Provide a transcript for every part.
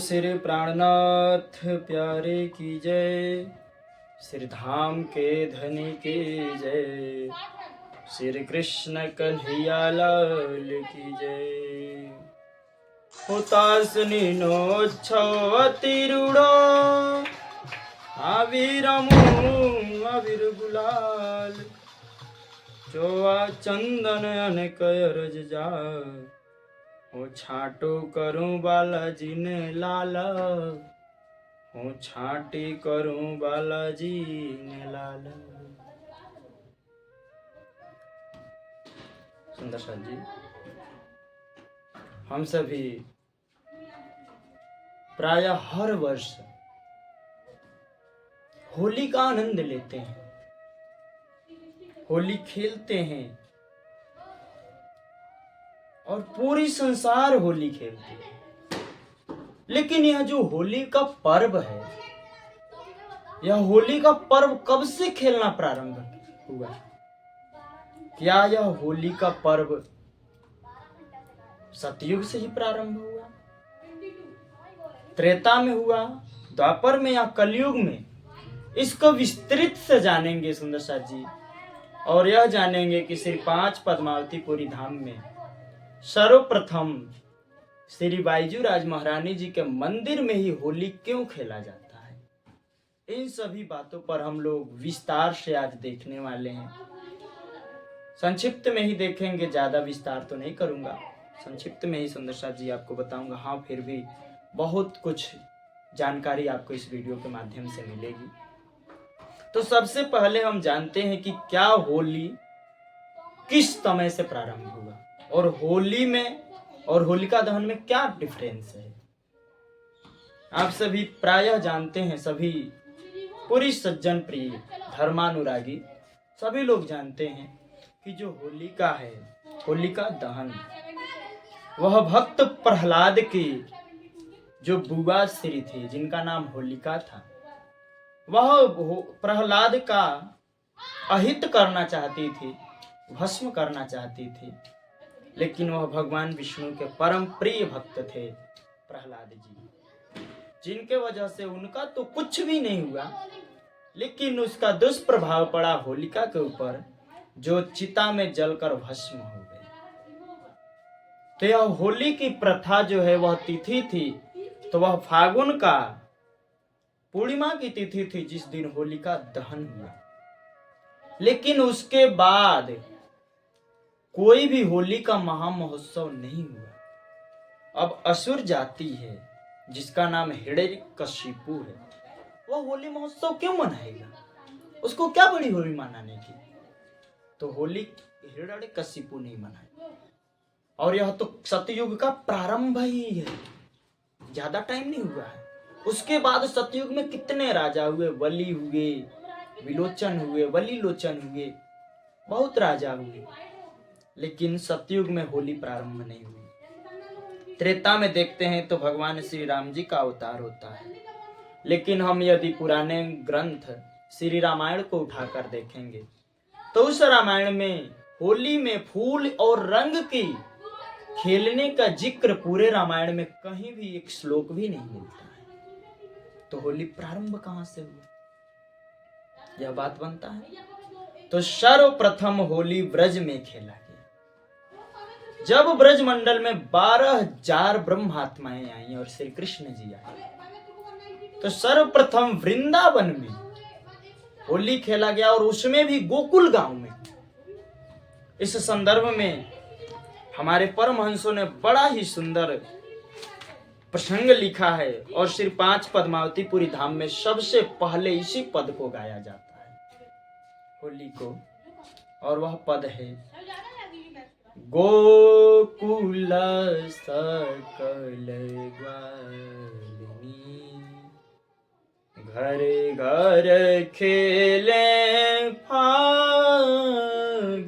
श्री प्राणनाथ प्यारे की जय, श्री धाम के धनी की जय, श्री कृष्ण कन्हैया लाल की जय। हुतासनी नोच्छव तिरुड़ो आविरमु आविर गुलाल, चोआ चंदन अनेक रज जा, हो छाटो करूं बालाजी ने लाला, हो छाटी करूं बालाजी ने लाला। सुंदर साथ जी, हम सभी प्रायः हर वर्ष होली का आनंद लेते हैं, होली खेलते हैं और पूरी संसार होली खेलते हैं। लेकिन यह जो होली का पर्व है, यह होली का पर्व कब से खेलना प्रारंभ हुआ? क्या यह होली का पर्व सतयुग से ही प्रारंभ हुआ, त्रेता में हुआ, द्वापर में या कलयुग में? इसको विस्तृत से जानेंगे सुंदर साथ जी। और यह जानेंगे कि श्री 5 पद्मावतीपुरी धाम में सर्वप्रथम श्री बाईजू राज महारानी जी के मंदिर में ही होली क्यों खेला जाता है। इन सभी बातों पर हम लोग विस्तार से आज देखने वाले हैं। संक्षिप्त में ही देखेंगे, ज्यादा विस्तार तो नहीं करूंगा, संक्षिप्त में ही सुंदर साथ जी आपको बताऊंगा। हाँ, फिर भी बहुत कुछ जानकारी आपको इस वीडियो के माध्यम से मिलेगी। तो सबसे पहले हम जानते हैं कि क्या होली किस समय से प्रारंभ हुआ और होली में और होलिका दहन में क्या डिफरेंस है। आप सभी प्रायः जानते हैं, सभी पूरी सज्जन प्रिय धर्मानुरागी सभी लोग जानते हैं कि जो होलिका है, होलिका दहन, वह भक्त प्रहलाद की जो बुआ श्री थी जिनका नाम होलिका था, वह प्रहलाद का अहित करना चाहती थी, भस्म करना चाहती थी। लेकिन वह भगवान विष्णु के परम प्रिय भक्त थे प्रहलाद जी, जिनके वजह से उनका तो कुछ भी नहीं हुआ, लेकिन उसका दुष्प्रभाव पड़ा होलिका के ऊपर, जो चिता में जलकर भस्म हो गई। तो यह होली की प्रथा जो है वह तिथि थी, तो वह फागुन का पूर्णिमा की तिथि थी जिस दिन होलिका दहन हुआ। लेकिन उसके बाद कोई भी होली का महामहोत्सव नहीं हुआ। अब असुर जाति है जिसका नाम हिरण्यकशिपु है, वह होली महोत्सव क्यों मनाएगा? उसको क्या बड़ी होली मनाने की? तो होली हिरण्यकशिपु नहीं मनाए। और यह तो सतयुग का प्रारंभ ही है, ज्यादा टाइम नहीं हुआ है। उसके बाद सतयुग में कितने राजा हुए, बलि हुए, विलोचन हुए, बलि लोचन हुए, बहुत राजा हुए, लेकिन सतयुग में होली प्रारंभ नहीं हुई। त्रेता में देखते हैं तो भगवान श्री राम जी का अवतार होता है। लेकिन हम यदि पुराने ग्रंथ श्री रामायण को उठाकर देखेंगे तो उस रामायण में होली में फूल और रंग की खेलने का जिक्र पूरे रामायण में कहीं भी एक श्लोक भी नहीं मिलता है। तो होली प्रारंभ कहां से हुआ, यह बात बनता है। तो सर्वप्रथम होली ब्रज में खेला गया। जब ब्रज मंडल में 12,000 ब्रह्मात्माएं आई और श्री कृष्ण जी आए, तो सर्वप्रथम वृंदावन में होली खेला गया, और उसमें भी गोकुल गांव में। इस संदर्भ में हमारे परमहंसों ने बड़ा ही सुंदर प्रसंग लिखा है, और श्री 5 पद्मावतीपुरी धाम में सबसे पहले इसी पद को गाया जाता है, होली को। और वह पद है, गोकुल सकल ग्वालिनी, घर घर खेले फाग,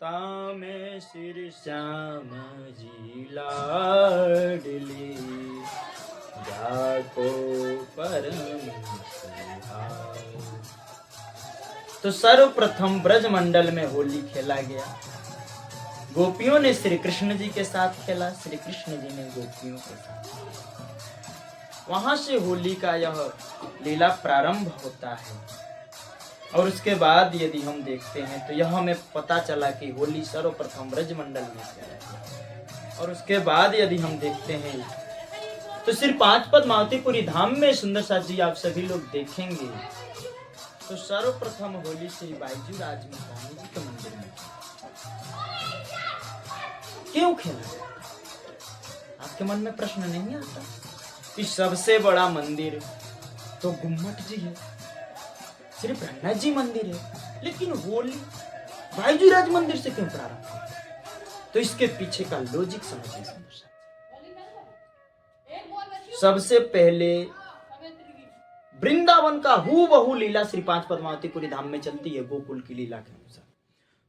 तामे श्री श्याम जी लाडली, जाको परम सुहाग। तो सर्वप्रथम ब्रज मंडल में होली खेला गया। गोपियों ने श्री कृष्ण जी के साथ खेला, श्री कृष्ण जी ने गोपियों के साथ। वहां से होली का यह लीला प्रारंभ होता है। और उसके बाद यदि हम देखते हैं तो यह हमें पता चला कि होली सर्वप्रथम ब्रजमंडल में है। और उसके बाद यदि हम देखते हैं तो श्री पांच पद्मावतीपुरी धाम में सुंदर साथ जी आप सभी लोग देखेंगे तो सर्वप्रथम होली श्री बाईजू राज महारानी जी के मंदिर में क्यों खेला? आपके मन में प्रश्न नहीं आता कि सबसे बड़ा मंदिर तो गुम्मट जी है, श्री ब्रह्मनाथ जी मंदिर है, लेकिन होली बाईजू राज मंदिर से क्यों प्रारंभ हुआ? तो इसके पीछे का लॉजिक समझिए सुंदर साथ। सबसे पहले वृंदावन का हूबहू लीला श्री पांच पद्मावतीपुरी धाम में चलती है गोकुल की लीला के अनुसार।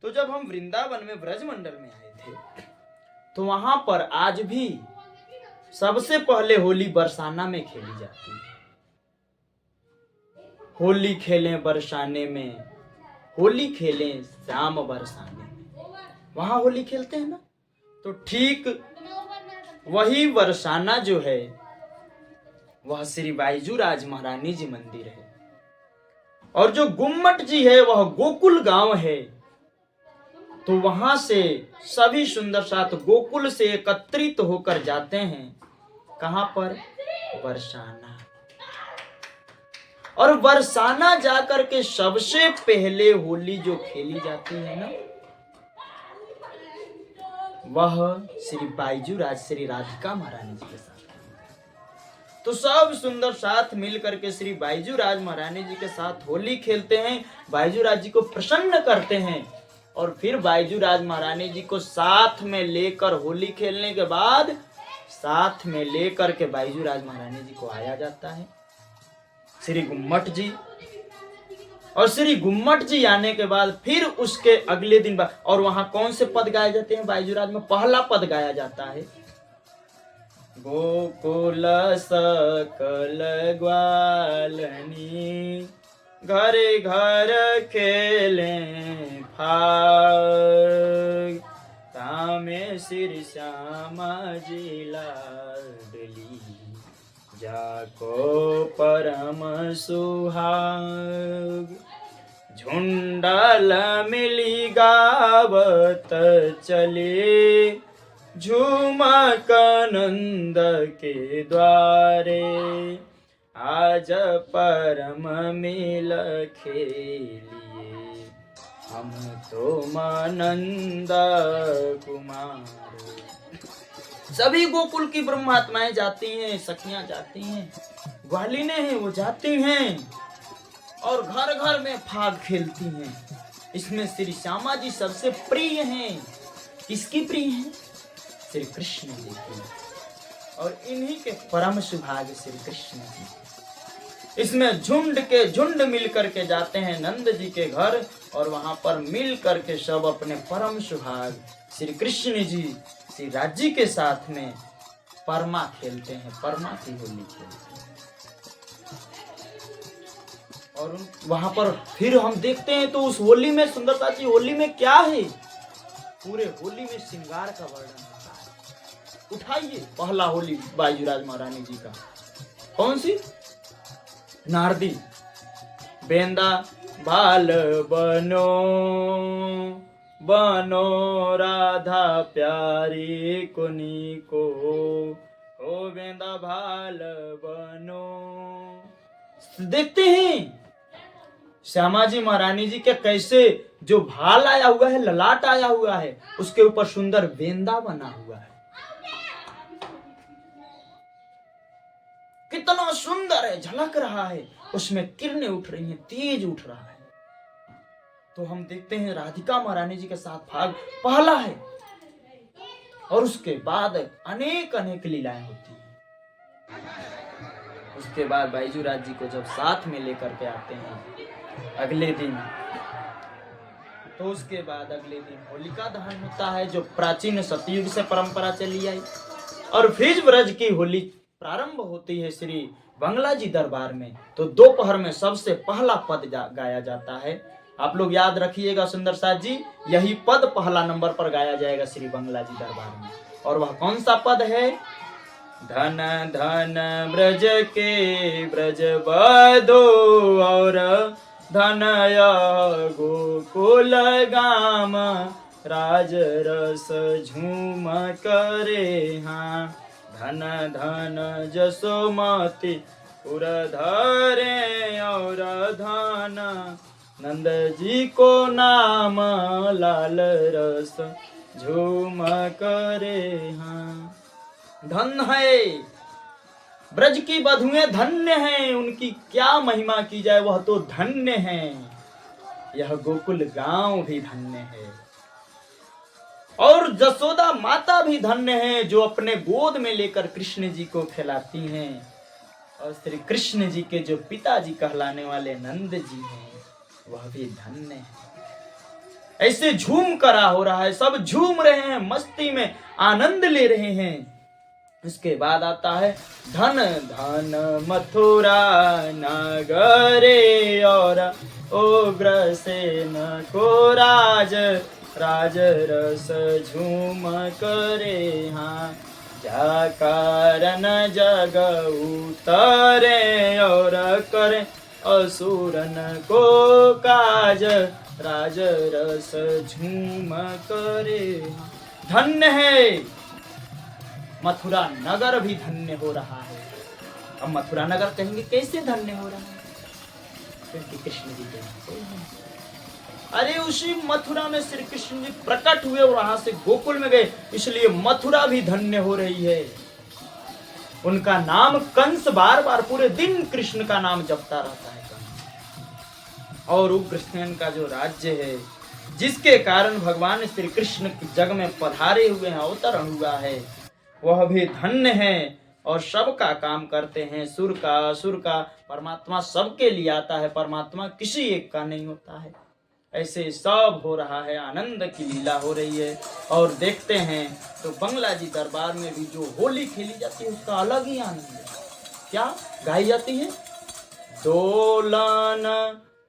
तो जब हम वृंदावन में ब्रजमंडल में आए थे तो वहां पर आज भी सबसे पहले होली बरसाना में खेली जाती है। होली खेलें बरसाने में, होली खेलें श्याम बरसाने में, वहां होली खेलते हैं ना। तो ठीक वही बरसाना जो है वह श्री बाईजू राज महारानी जी मंदिर है। और जो गुम्मट जी है वह गोकुल गांव है। तो वहां से सभी सुंदर साथ गोकुल से एकत्रित होकर जाते हैं कहां पर? बरसाना। और बरसाना जाकर के सबसे पहले होली जो खेली जाती है ना वह श्री बाईजू राज श्री राधिका महारानी जी के साथ। तो सब सुंदर साथ मिल करके श्री बाईजू राज महारानी जी के साथ होली खेलते हैं, बाईजू राज जी को प्रसन्न करते हैं। और फिर बाईजू राज महारानी जी को साथ में लेकर होली खेलने के बाद साथ में लेकर के बाईजू राज महारानी जी को आया जाता है श्री गुम्मट जी। और श्री गुम्मट जी आने के बाद फिर उसके अगले दिन और वहां कौन से पद गाए जाते हैं? बाईजू राज में पहला पद गाया जाता है गोकुल सकल ग्वालनी घरे घर खेले फाग तामे श्री श्यामा जी लाडली जाको परम सुहाग झुंडल मिली गावत चले झूमक नंद के द्वारे आज परम मिल खेलिए हम तो नंद कुमार। सभी गोकुल की ब्रह्मात्माएं जाती हैं, सखियां जाती हैं, ग्वालिने हैं वो जाती हैं और घर घर में फाग खेलती हैं। इसमें श्री श्यामा जी सबसे प्रिय हैं। किसकी प्रिय हैं? श्री कृष्ण जी की। और इन्हीं के परम सुभाग श्री कृष्ण जी। इसमें झुंड के झुंड मिल करके जाते हैं नंद जी के घर और वहां पर मिल करके सब अपने परम सुभाग श्री कृष्ण जी श्री राज्य के साथ में परमा खेलते हैं, परमा की होली खेलते हैं। और वहां पर फिर हम देखते हैं तो उस होली में सुंदरता जी होली में क्या है? पूरे होली में श्रृंगार का वर्णन होता है। उठाइए पहला होली बाईजू राज महारानी जी का, कौन सी? नारदी बेंदा बाल बनो बनो राधा प्यारी कुनी को हो बेंदा भाल बनो। देखते हैं श्यामा जी महारानी जी के कैसे जो भाल आया हुआ है, ललाट आया हुआ है, उसके ऊपर सुंदर बेंदा बना हुआ है। कितना सुंदर है, झलक रहा है, उसमें किरणें उठ रही हैं, तेज उठ रहा है। तो हम देखते हैं राधिका महारानी जी के साथ भाग पहला है और उसके बाद अनेक अनेक लीलाएं होती हैं। उसके बाद बाईजू राज जी को जब साथ में लेकर के आते हैं अगले दिन, तो उसके बाद अगले दिन होलिका दहन होता है जो प्राचीन सतयुग से परंपरा चली आई। और फिर ब्रज की होली प्रारंभ होती है श्री बंगला जी दरबार में। तो दोपहर में सबसे पहला पद गाया जाता है। आप लोग याद रखिएगा सुंदर साथ जी, यही पद पहला नंबर पर गाया जाएगा श्री बंगला जी दरबार में। और वह कौन सा पद है? धन धन ब्रज के ब्रज बधो और धन यह गोकुल गाम राज रस झूम करे हाँ। धन धन जसोमती पुर धरे और धन नंद जी को नाम लाल रस झूम करे हाँ। धन है ब्रज की बधुएं धन्य हैं, उनकी क्या महिमा की जाए, वह तो धन्य हैं। यह गोकुल गांव भी धन्य है और जसोदा माता भी धन्य है जो अपने गोद में लेकर कृष्ण जी को खिलाती हैं। और श्री कृष्ण जी के जो पिताजी कहलाने वाले नंद जी हैं वह भी धन्य है। ऐसे झूम करा हो रहा है, सब झूम रहे हैं, मस्ती में आनंद ले रहे हैं। उसके बाद आता है धन धन मथुरा नगरे और उग्रसेन को राज राज रस झूम करे हाँ। जा कारण जग उतरे और करे असुरन को काज राज रस झूम करे हाँ। धन्य है मथुरा नगर भी धन्य हो रहा है। अब मथुरा नगर कहेंगे कैसे धन्य हो रहा है, क्योंकि कृष्ण जी के अरे उसी मथुरा में श्री कृष्ण जी प्रकट हुए और वहां से गोकुल में गए, इसलिए मथुरा भी धन्य हो रही है। उनका नाम कंस बार बार पूरे दिन कृष्ण का नाम जपता रहता है कंस। और उग्रसेन का जो राज्य है जिसके कारण भगवान श्री कृष्ण जग में पधारे हुए हैं, अवतरण हुआ है, वह भी धन्य है। और सबका काम करते हैं, सुर का असुर का, परमात्मा सबके लिए आता है, परमात्मा किसी एक का नहीं होता है। ऐसे सब हो रहा है, आनंद की लीला हो रही है। और देखते हैं तो बंगला जी दरबार में भी जो होली खेली जाती है उसका अलग ही आनंद है। क्या गाई जाती है? दोलन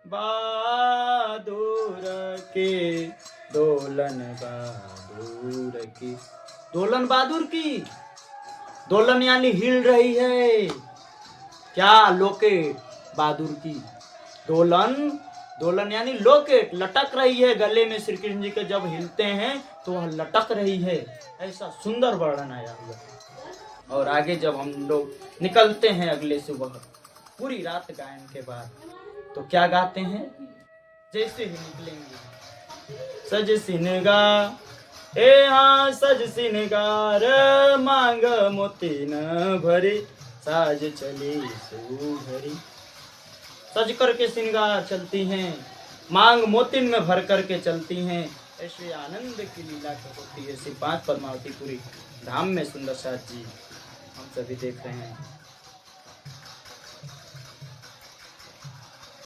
बहादुर के दोलन बहादुर की, दोलन बहादुर की, दोलन यानी हिल रही है क्या? लोकेट बहादुर की, दोलन, दोलन यानी लोकेट, लटक रही है गले में। श्री कृष्ण जी के जब हिलते हैं तो वह लटक रही है, ऐसा सुंदर वर्णन आया हुआ है। और आगे जब हम लोग निकलते हैं अगले सुबह पूरी रात गायन के बाद, तो क्या गाते हैं? जैसे ही निकलेंगे सज सिनगा ए हाँ सज सिनगार मांग मोती न भरी साज चली सुभरी। सज करके सिंगार चलती हैं, मांग मोतिन में भर करके चलती हैं। ऐसे आनंद की लीला होती है श्री 5 पद्मावतीपुरी धाम में। सुंदर साथ जी हम सभी देख रहे हैं।